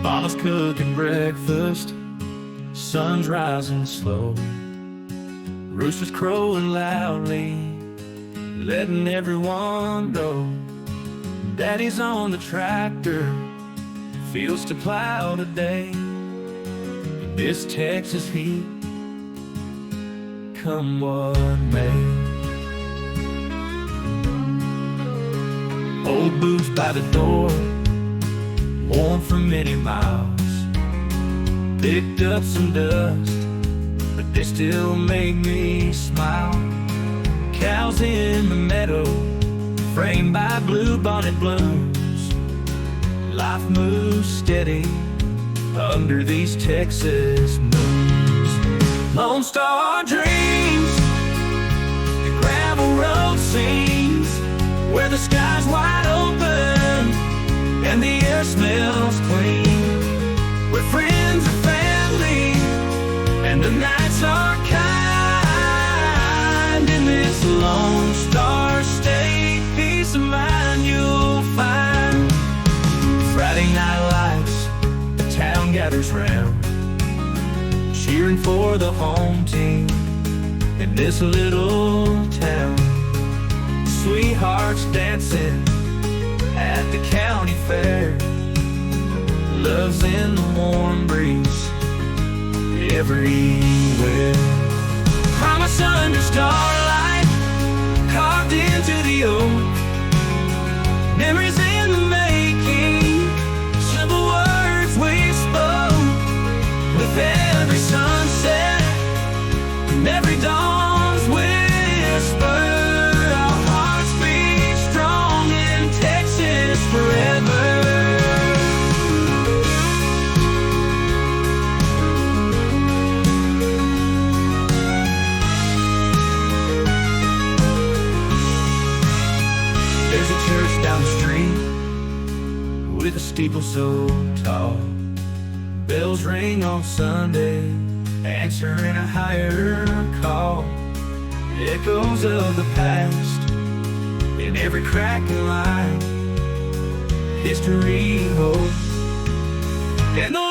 Mama's cooking breakfast, sun's rising slow. Roosters crowing loudly, letting everyone know. Daddy's on the tractor, fields to plow today. This Texas heat, come what may. Old boots by the door, worn for many miles. Picked up some dust, but they still make me smile. Cows in the meadow, framed by bluebonnet blooms. Life moves steady under these Texas moons. Lone Star dreams, the gravel road scenes, where the sky's wide open and the air smells clean, where friends are family and the nights are kind. In this Lone Star state, peace of mind you'll find. Friday night lights, the town gathers round, cheering for the home team in this little town. Sweethearts dancing at the county fair, love's in the warm breeze everywhere. Promise under starlight, carved into the oak. Memories in the making, simple words we spoke. With every sunset and every dawn's whisper, our hearts beat strong in Texas forever. There's a church down the street with a steeple so tall. Bells ring on Sunday, answering a higher call. Echoes of the past in every crack and line, history, hope, and the